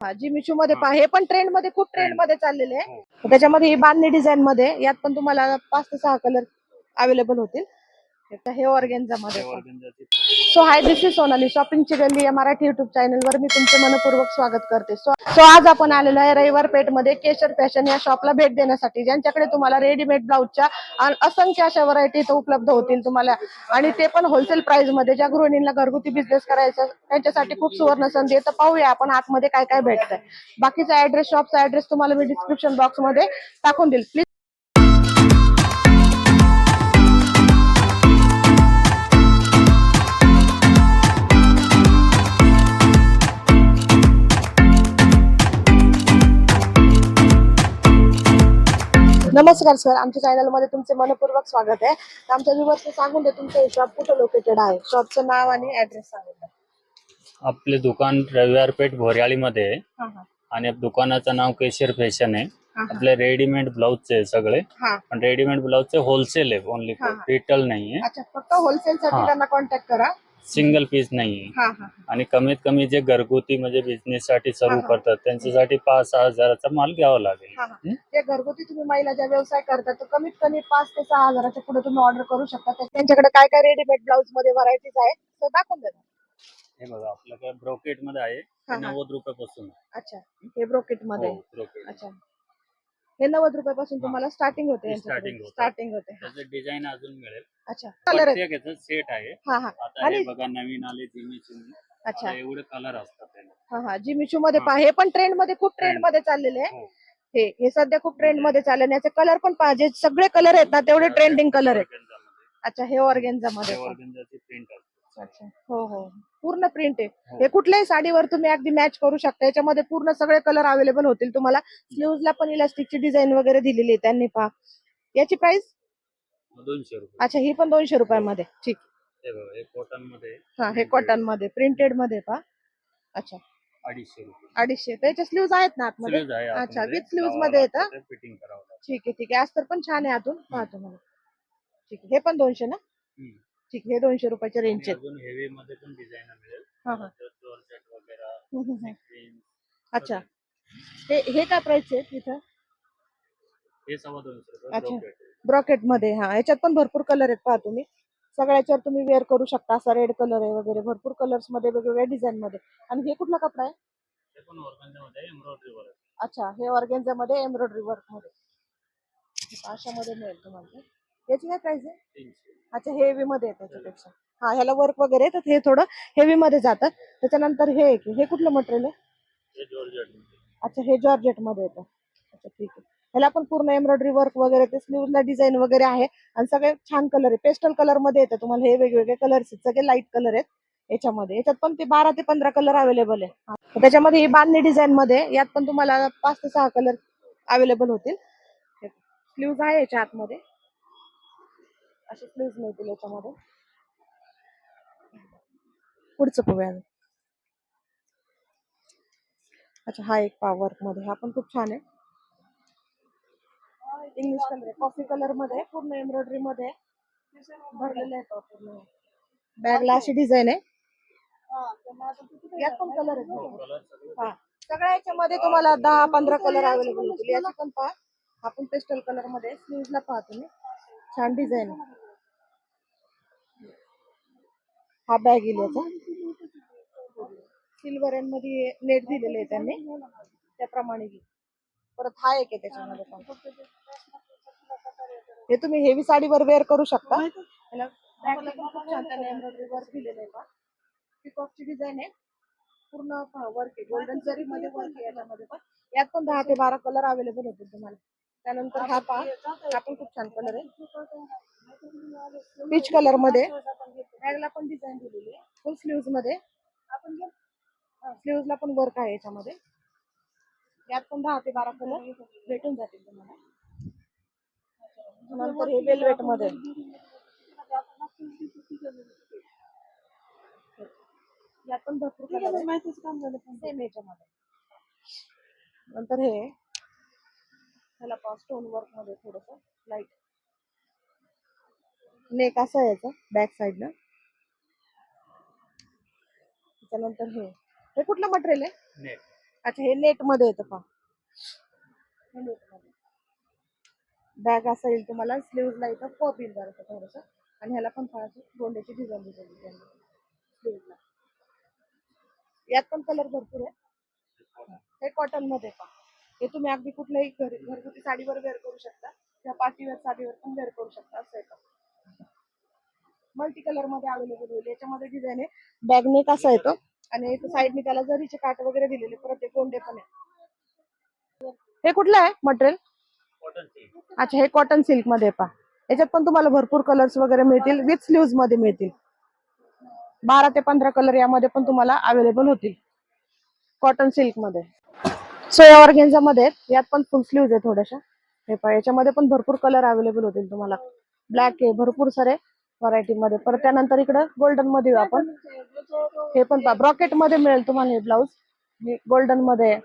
हा जी मिशू मध्ये पहा, हे पण ट्रेंड मध्ये खूप ट्रेंड मध्ये चाललेले आहे. त्याच्यामध्ये ही बांधणी डिझाइन मध्ये यात पण तुम्हाला 5 ते 6 कलर अवेलेबल होतील. हे ऑर्गेन्झा मध्ये. So hi, this is Sonali. शॉपिंगची गल्ली या मराठी युट्यूब चॅनलवर मी तुमचे मनपूर्वक स्वागत करते. सो आज आपण आलेलो आहे रविवार पेठमध्ये केशर फॅशन या शॉपला भेट देण्यासाठी, ज्यांच्याकडे तुम्हाला रेडीमेड ब्लाऊजच्या असंख्य अशा व्हरायटी इथं उपलब्ध होतील तुम्हाला, आणि ते पण होलसेल प्राइस मध्ये. ज्या गृहिणींना घरगुती बिझनेस करायचा त्यांच्यासाठी खूप सुवर्ण संधी आहे. तर पाहूया आपण आतमध्ये काय काय भेटतंय. बाकीचा ऍड्रेस, शॉपचा ऍड्रेस तुम्हाला मी डिस्क्रिप्शन बॉक्स मध्ये टाकून देईल. प्लीज नमस्कार सर, आमच्या चॅनलमध्ये तुमचे मनपूर्वक स्वागत आहे. आमच्या व्ह्यूअर्सला सांगून दे तुमचं शॉप कुठे लोकेटेड आहे, शॉपचं नाव आणि ऍड्रेस सांगून द्या. आपले दुकान रविवार पेठ भोरियाळीमध्ये आहे हा हा आणि दुकानाचं नाव केशर फॅशन आहे. हा हा. आपले रेडीमेड ब्लाऊजचे सगळे, हा. पण रेडीमेड ब्लाऊजचे होलसेल आहे ओनली, हा, हा. रिटेल नाहीये. अच्छा, फक्त होलसेल साठी हा. त्यांना कॉन्टॅक्ट करा. सिंगल पीस नाहीये. हा हा आणि कमीत कमी जे घरगुती म्हणजे बिझनेस साठी हा, सर्व हा. करतात त्यांच्यासाठी 5-6 हजाराचा माल घ्यावा लागेल. हा हा. ते घरगुती तुम्ही महिला ज्या व्यवसाय करतात तर कमीत कमी 5 ते 6 हजाराच्या पुढे तुम्ही ऑर्डर करू शकता. त्यांच्याकडे काय काय रेडीमेड ब्लाऊज मध्ये व्हरायटीज आहेत तर दाखवून द्या. हे बघा, आपलं काय ब्रोकेट मध्ये आहे, हा, हा. 90 रुपयापासून. अच्छा, हे ब्रोकेट मध्ये. हो, ब्रोकेट. अच्छा, हे 90 रुपयापासून तुम्हाला स्टार्टिंग होते. स्टार्टिंग होते. त्याचे डिझाईन अजून मिळेल. अच्छा, कलर प्रत्येकाचं सेट आहे. हा हा. आता हे बघा नवीन आले जिमी. अच्छा, एवढे कलर असतात त्याला. हा हा. जी मिशू मध्ये पहा, हे पण ट्रेंड मध्ये खूप ट्रेंड मध्ये चाललेले आहे. हे सध्या खूप ट्रेंड मध्ये चालले. याचे कलर पण पाहिजे, सगळे कलर आहेत ना तेवढे ट्रेंडिंग कलर आहेत. अच्छा, हे ऑर्गेन्झा मध्ये. प्रिंट असते. अच्छा, हो हो, पूर्ण प्रिंट आहे. हे कुठल्याही साडीवर तुम्ही अगदी मॅच करू शकता. याच्यामध्ये पूर्ण सगळे कलर अवेलेबल होतील तुम्हाला. स्लीव्हजला पण इलास्टिकची डिझाईन वगैरे दिलेली आहे त्यांनी. पहा, याची प्राइस 200 रुपये. अच्छा, ही पण 200 रुपयामध्ये. ठीक. हे बघा, हे कॉटन मध्ये. हा, हे कॉटन मध्ये प्रिंटेड मध्ये. पहा, अच्छा, 250 रुपये. 250. त्याचे स्लीव्ज आहेत ना आतमध्ये? अच्छा, विथ स्लीव्ज मध्ये येतं. फिटिंग करावं लागतं. ठीक आहे ठीक आहे. अस्तर पण छान आहे आतून. पाहतो मला. ठीक आहे, हे पण 200 ना? ठीक आहे, हे 200 रुपयाच्या रेंजचे. अजून हेवी मध्ये पण डिझाईन मिळेल. हा हा. जॉर्जेट वगैरे. अच्छा, हे काय प्राइस आहे तिथं? हे 250 रुपये. अच्छा, ब्रॉकेट मध्ये. हा, याच्यात पण भरपूर कलर आहेत. पहा तुम्ही, सगळ्याच्यावर तुम्ही वेअर करू शकता. असा रेड कलर आहे वगैरे, भरपूर कलर्स मध्ये, वेगवेगळ्या डिझाईन मध्ये. आणि हे कुठला कपडा आहे? हे पण ऑर्गेन्झा मध्ये एम्ब्रॉयडरी वर्क. अच्छा, हे ऑर्गेन्झा मध्ये एम्ब्रॉयडरी वर्क मध्ये अशा मध्ये मिळेल तुम्हाला. याची काय प्राइस आहे? 300. अच्छा, हेवी मध्ये आहे त्याच्यापेक्षा. हा, ह्याला वर्क वगैरे तर हे थोडं हेवी मध्ये जातं. त्याच्यानंतर हे कुठलं मटेरियल आहे? हे जॉर्जेट. अच्छा, हे जॉर्जेट मध्ये येतं. अच्छा, ठीक आहे. ह्याला पण पूर्ण एम्ब्रॉयडरी वर्क वगैरे, ते स्लीव्हला डिझाईन वगैरे आहे. आणि सगळे छान कलर आहे. पेस्टल कलर मध्ये येतं तुम्हाला. हे वेगवेगळे कलर्स आहेत, सगळे लाईट कलर आहेत याच्यामध्ये. याच्यात पण ते 12 ते 15 कलर अवेलेबल आहे. त्याच्यामध्ये ही बांधणी डिझाईन मध्ये, यात पण तुम्हाला 5 ते 6 कलर अवेलेबल होतील. स्लीव्ज आहे याच्या आतमध्ये, असे स्लीव्ज मिळतील याच्यामध्ये. पुढचं पाहूया. अच्छा, हा एक वर्क मध्ये, हा पण खूप छान आहे. इंग्लिश कलर आहे, कॉफी कलर मध्ये, पूर्ण एम्ब्रॉयडरी मध्ये भरलेलं आहे. पूर्ण बॅगला अशी डिझाईन आहे. यात पण कलर आहेत. हा, सगळ्या याच्यामध्ये तुम्हाला 10-15 कलर अवेलेबल होतील. याची पण पहा, हा पण पेस्टल कलर मध्ये. स्लीव्हजला पहा तुम्ही, छान डिझाईन आहे. हा बॅग येईल याचा. सिल्वर एंड मध्ये नेट दिलेले आहे त्यांनी, त्याप्रमाणे घेईल. परत हा एक आहे त्याच्यामध्ये पण. हे तुम्ही हेवी साडीवर वेअर करू शकता. बॅगला पण खूप छान त्याने एम्ब्रॉयडरी वर्क दिलेलं आहे. पहा, पिकॉकची डिझाईन आहे. पूर्ण वर्क आहे, गोल्डन जरी मध्ये वर्क आहे याच्यामध्ये पण. यात पण 10 ते 12 कलर अवेलेबल होतील तुम्हाला. त्यानंतर हा पहा, हा पण खूप छान कलर आहे, पीच कलर मध्ये. बॅगला पण डिझाईन दिलेली आहे, फुल स्लीव्ज मध्ये. स्लीव्जला पण वर्क आहे याच्यामध्ये. यात पण 10 ते 12 कलर भेटून जातील तुम्हाला. नंतर हे वेलवेट मध्ये, यात पण भरपूर कलर आहे सेम याच्यामध्ये. नंतर हे, ह्याला स्टोन वर्क मध्ये थोडस लाईट नेक असं याचं बॅक साईडला. त्याच्यानंतर हे कुठलं मटेरियल आहे? नेट. अच्छा, हे नेट मध्ये येतं पहा. बॅग असं येईल तुम्हाला, स्लीव्हजला इथं पप येईल जरा थोडस, आणि ह्याला पण थोडंसं गोंड्याची डिझाईन दिलेली स्लीव्हजला. यात पण कलर भरपूर आहे. हे कॉटन मध्ये पहा. हे तुम्ही अगदी कुठल्याही घरगुती साडीवर वेअर करू शकता किंवा पार्टीवेअर साडीवर पण वेअर करू शकता. असं आहे का, मल्टी कलर मध्ये अवेलेबल होईल. याच्यामध्ये डिझाईन आहे, बॅग नेक असा येतो, आणि साईडने त्याला जरीचे काठ वगैरे दिलेले, परत एक गोंडे पण आहे. हे कुठलं आहे मटेरियल? अच्छा, हे कॉटन सिल्क मध्ये पहा. याच्यात पण तुम्हाला भरपूर कलर्स वगैरे मिळतील, विथ स्लीव्ज मध्ये मिळतील. 12 ते 15 कलर यामध्ये पण तुम्हाला अवेलेबल होतील कॉटन सिल्क मध्ये. सोया ऑर्गेन्झा मध्ये यात पण फुल स्लीव्ज आहे थोड्याशा. हे पहा, याच्यामध्ये पण भरपूर कलर अवेलेबल होतील तुम्हाला. ब्लॅक आहे, भरपूर सारे व्हरायटी मध्ये. परत त्यानंतर इकडे गोल्डन मध्ये आपण हे पण पहा, ब्रॉकेट मध्ये मिळेल तुम्हाला हे ब्लाऊज. गोल्डन मध्ये,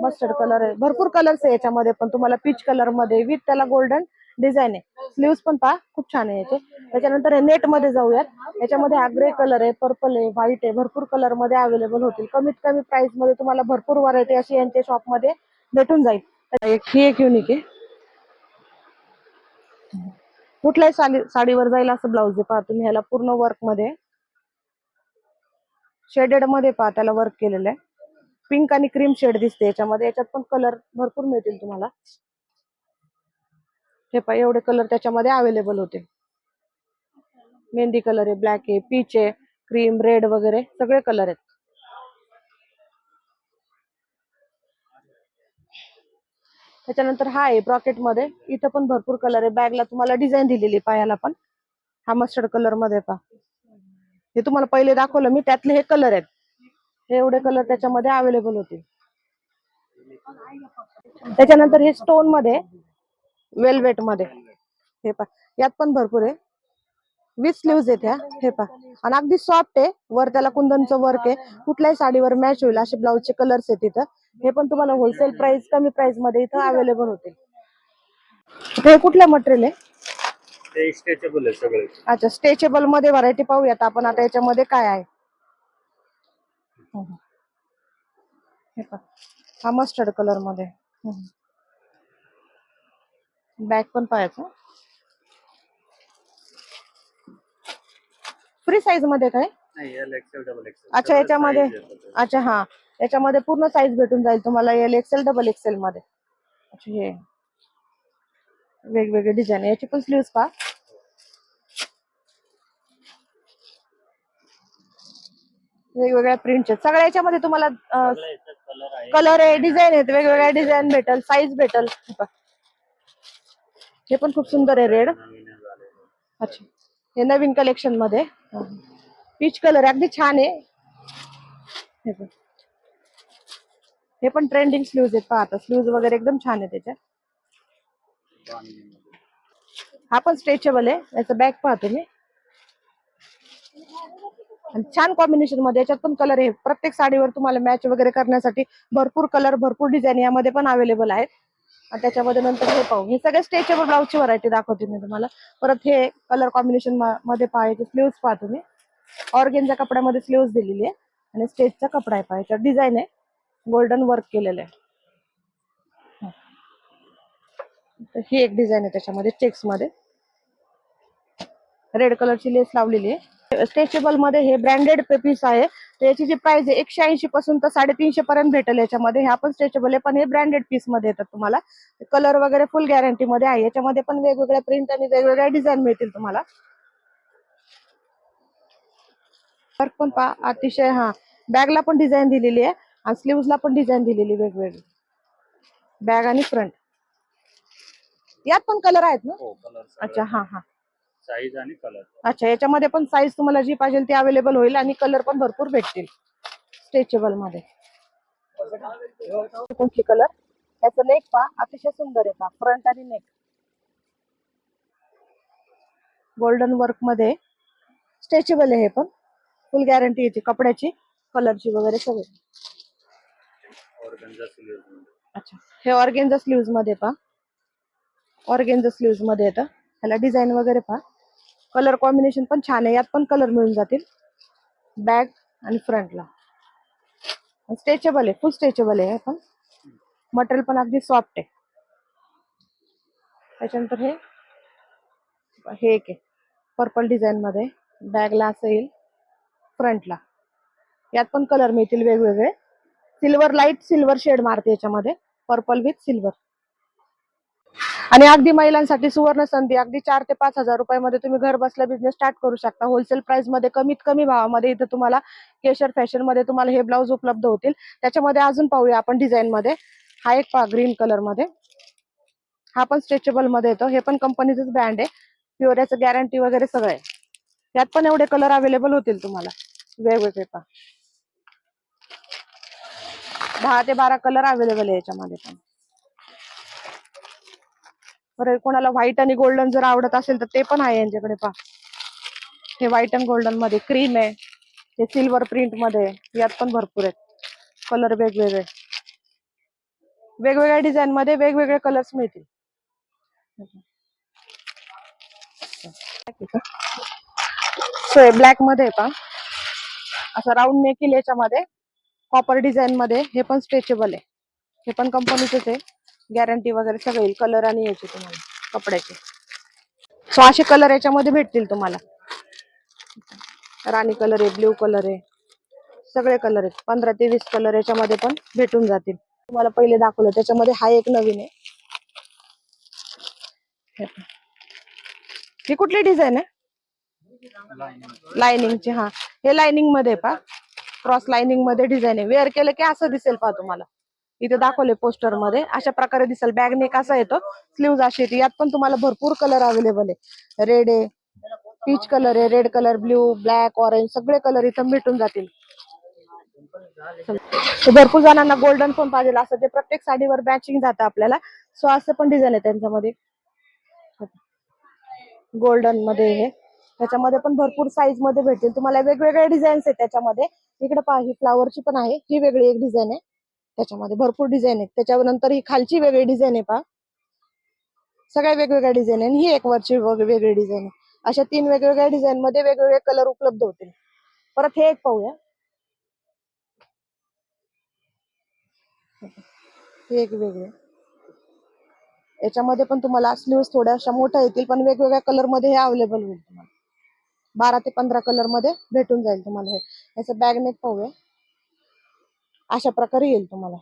मस्टर्ड कलर आहे, भरपूर कलर्स आहे याच्यामध्ये पण तुम्हाला. पीच कलर मध्ये विथ त्याला गोल्डन डिझाईन आहे. स्लीव्स पण पहा, खूप छान आहे याचे. त्याच्यानंतर हे नेट मध्ये जाऊयात. याच्यामध्ये हा ग्रे कलर आहे, पर्पल आहे, व्हाईट आहे, भरपूर कलर मध्ये अवेलेबल होतील. कमीत कमी प्राइस मध्ये तुम्हाला भरपूर व्हरायटी अशी यांच्या शॉप मध्ये भेटून जाईल. ही एक युनिक आहे, कुठल्याही साडीवर जाईल असं ब्लाऊज आहे. पहा तुम्ही, ह्याला पूर्ण वर्क मध्ये, शेडेड मध्ये पहा त्याला वर्क केलेलं आहे. पिंक आणि क्रीम शेड दिसते याच्यामध्ये. याच्यात पण कलर भरपूर मिळतील तुम्हाला. हे पहा, एवढे कलर त्याच्यामध्ये अवेलेबल होते. मेहंदी कलर आहे, ब्लॅक आहे, पीच आहे, क्रीम, रेड वगैरे सगळे कलर आहेत. त्याच्यानंतर हा आहे ब्रॉकेट मध्ये, इथं पण भरपूर कलर आहे. बॅगला तुम्हाला डिझाईन दिलेली, पायाला पण. हा मस्टर्ड कलर मध्ये पहा, हे तुम्हाला पहिले दाखवलं मी, त्यातले हे कलर आहेत. हे एवढे कलर त्याच्यामध्ये अवेलेबल होते. त्याच्यानंतर हे स्टोन मध्ये, वेलवेट मध्ये, हे पहा यात पण भरपूर आहे. विथ स्लीव्ज आहेत ह्या. हे पहा, आणि अगदी सॉफ्ट आहे. वर त्याला कुंदनचं वर्क आहे. कुठल्याही साडीवर मॅच होईल असे ब्लाऊजचे कलर्स आहेत इथं. हे पण तुम्हाला होलसेल प्राइस, कमी प्राइस मध्ये इथं अवेलेबल होते. हे कुठलं मटेरियल आहे? ते स्ट्रेचेबल आहे सगळे. अच्छा, स्ट्रेचेबल मध्ये व्हरायटी पाहूयात आपण आता याच्यामध्ये काय आहे. हे पहा, हा मस्टर्ड कलर मध्ये. बॅग पण पाहायचं, फ्री साईज मध्ये काय? नाही, एल एक्सेल डबल एक्सेल. अच्छा, याच्यामध्ये, अच्छा हा, याच्यामध्ये पूर्ण साईज भेटून जाईल तुम्हाला, एल एक्सेल डबल एक्सेल मध्ये. अच्छा, हे वेगवेगळे डिझाईन, याची पण स्लीव्स पहा. वेगवेगळ्या प्रिंटचे सगळ्या याच्यामध्ये तुम्हाला कलर आहे, डिझाईन आहेत, वेगवेगळ्या डिझाईन भेटल, साईज भेटल. हे पण खूप सुंदर आहे, रेड. अच्छा, हे नवीन कलेक्शन मध्ये पीच कलर अगदी छान आहे. हे पण ट्रेंडिंग स्लीव्ज आहेत पहा. आता स्लीव्ज वगैरे एकदम छान आहे त्याच्यात. हा पण स्ट्रेचेबल आहे. याचं बॅग पहा तुम्ही, छान कॉम्बिनेशन मध्ये. याच्यात पण कलर आहे, प्रत्येक साडीवर तुम्हाला मॅच वगैरे करण्यासाठी भरपूर कलर, भरपूर डिझाईन यामध्ये पण अवेलेबल आहेत. आणि त्याच्यामध्ये नंतर हे पाहू, हे सगळे स्ट्रेचेबल ब्लाऊजची व्हरायटी दाखवते मी तुम्हाला. परत हे कलर कॉम्बिनेशन मध्ये पाहायचे स्लीव्स पहा तुम्ही. ऑर्गेन्झा कपड्यामध्ये स्लीव्स दिलेली आहे, आणि स्टेजचा कपडा आहे पहा. याच्यात डिझाईन आहे, गोल्डन वर्क केलेलं आहे. ही एक डिझाईन आहे त्याच्यामध्ये, चेक्स मध्ये रेड कलरची लेस लावलेली आहे. स्ट्रेचेबल मध्ये हे ब्रँडेड पीस आहे. तर याची जी प्राइस आहे 180 पासून तर 350 पर्यंत भेटेल याच्यामध्ये. ह्या पण स्ट्रेचेबल आहे, पण हे ब्रँडेड पीस मध्ये येतात तुम्हाला. कलर वगैरे फुल गॅरंटी मध्ये आहे. याच्यामध्ये पण वेगवेगळ्या प्रिंट आणि वेगवेगळ्या डिझाईन मिळतील तुम्हाला. वर्क पण पहा अतिशय, हा बॅगला पण डिझाईन दिलेली आहे, आणि स्लीव्हजला पण डिझाईन दिलेली वेगवेगळी, बॅग आणि फ्रंट. यात पण कलर आहेत ना? अच्छा, हा हा, साईज आणि कलर. अच्छा, याच्यामध्ये पण साईज तुम्हाला जी पाहिजे ती अवेलेबल होईल, आणि कलर पण भरपूर भेटतील स्ट्रेचेबल मध्ये. कोणती कलर? याचं नेक पहा, अतिशय सुंदर आहे पहा, फ्रंट आणि नेक गोल्डन वर्क मध्ये. स्ट्रेचेबल आहे हे पण, फुल गॅरंटी याची कपड्याची, कलरची वगैरे सगळे. अच्छा, हे ऑर्गेन्झा स्लीव्ज मध्ये पहा, ऑर्गेन्झा स्लीव्ज मध्ये येतं. ह्याला डिझाईन वगैरे पहा, कलर कॉम्बिनेशन पण छान आहे. यात पण कलर मिळून जातील बॅग आणि फ्रंटला. स्ट्रेचेबल आहे, फुल स्ट्रेचेबल आहे पण मटेरियल पण अगदी सॉफ्ट आहे. त्याच्यानंतर हे हे एक आहे पर्पल डिझाईन मध्ये, बॅगला असं येईल, फ्रंटला. यात पण कलर मिळतील वेगवेगळे. सिल्वर, लाईट सिल्वर शेड मारते याच्यामध्ये, पर्पल विथ सिल्वर. आणि अगदी महिलांसाठी सुवर्ण संधी, अगदी 4 ते 5 हजार रुपयामध्ये तुम्ही घर बसल्या बिझनेस स्टार्ट करू शकता. होलसेल प्राइस मध्ये कमीत कमी भावामध्ये इथं तुम्हाला केशर फॅशन मध्ये तुम्हाला हे ब्लाऊज उपलब्ध होतील. त्याच्यामध्ये अजून पाहूया आपण डिझाईन मध्ये. हा एक पहा ग्रीन कलर मध्ये, हा पण स्ट्रेचेबल मध्ये येतो. हे पण कंपनीचंच ब्रँड आहे, प्युअर, याचं गॅरंटी वगैरे सगळं आहे. यात पण एवढे कलर अवेलेबल होतील तुम्हाला वेगवेगळे. पहा 10 ते 12 कलर अवेलेबल आहे याच्यामध्ये पण. बरं, कोणाला व्हाईट आणि गोल्डन जर आवडत असेल तर ते पण आहे यांच्याकडे. पहा हे व्हाईट आणि गोल्डन मध्ये, क्रीम आहे, हे सिल्वर प्रिंट मध्ये, यात पण भरपूर आहेत कलर वेगवेगळे. वेगवेगळ्या डिझाईन मध्ये वेगवेगळे कलर्स मिळतील. सो ब्लॅक मध्ये पहा असं राऊंड नेक येईल याच्यामध्ये, कॉपर डिझाईन मध्ये. हे पण स्ट्रेचेबल आहे, हे पण कंपनीचेच आहे, गॅरंटी वगैरे सगळं येईल. कलर आणि याचे तुम्हाला कपड्याचे. सो असे कलर याच्यामध्ये भेटतील तुम्हाला. राणी कलर आहे, ब्ल्यू कलर आहे, सगळे कलर आहेत. 15 ते 20 कलर याच्यामध्ये पण भेटून जातील. तुम्हाला पहिले दाखवलं त्याच्यामध्ये हा एक नवीन आहे. ही कुठली डिझाईन आहे? लाइनिंगची. हा हे लाइनिंग मध्ये पहा, क्रॉस लाइनिंग मध्ये डिझाईन आहे. वेअर केलं की असं दिसेल. पहा तुम्हाला इथे दाखवले पोस्टर मध्ये, अशा प्रकारे दिसेल. बॅग नेक असा येतो, स्लीव्ज अशी येते. यात पण तुम्हाला भरपूर कलर अवेलेबल आहे. रेड आहे, पीच कलर आहे, red colour, blue, black, orange, सगळे कलर इथं भेटून जातील. भरपूर जणांना गोल्डन पण पाहिजे असं, ते प्रत्येक साडीवर मॅचिंग जातं आपल्याला. सो असं पण डिझाईन आहे त्यांच्यामध्ये, गोल्डन मध्ये. हे त्याच्यामध्ये पण भरपूर साईज मध्ये भेटतील तुम्हाला. वेगवेगळे डिझाईन्स आहेत त्याच्यामध्ये. इकडे पहा ही फ्लावरची पण आहे, ही वेगळी एक डिझाईन आहे. त्याच्यामध्ये भरपूर डिझाईन आहेत. त्याच्यानंतर ही खालची वेगळी डिझाईन आहे. पहा सगळ्या वेगवेगळ्या डिझाईन आहे. ही एक वरची वेगळी डिझाईन आहे. अशा 3 वेगवेगळ्या डिझाईन मध्ये वेगवेगळे कलर उपलब्ध होतील. परत हे एक पाहूया, हे एक वेगळे. याच्यामध्ये पण तुम्हाला स्लीव्स थोड्याशा मोठ्या येतील, पण वेगवेगळ्या कलर मध्ये हे अवेलेबल होईल तुम्हाला. 12 ते 15 कलर मध्ये भेटून जाईल तुम्हाला. हे याचं बॅग नेक पाहूया, अशा प्रकारे येईल तुम्हाला.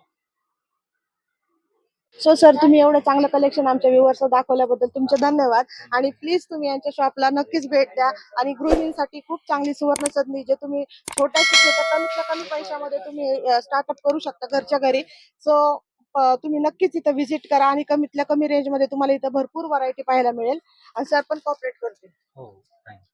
सो सर, तुम्ही एवढं चांगलं कलेक्शन आमच्या व्ह्युअर्सला दाखवल्याबद्दल तुमचे धन्यवाद. आणि प्लीज तुम्ही यांच्या शॉपला नक्कीच भेट द्या. आणि गृहिणींसाठी खूप चांगली सुवर्ण संधी, जे तुम्ही छोट्याशा छोट्या कमीत कमी पैशामध्ये तुम्ही स्टार्टअप करू शकता घरच्या घरी. सो तुम्ही नक्कीच इथं व्हिजिट करा, आणि कमीतल्या कमी रेंज मध्ये तुम्हाला इथं भरपूर व्हरायटी पाहायला मिळेल. आणि सर पण कॉपरेट करतील. हो, थँक्यू.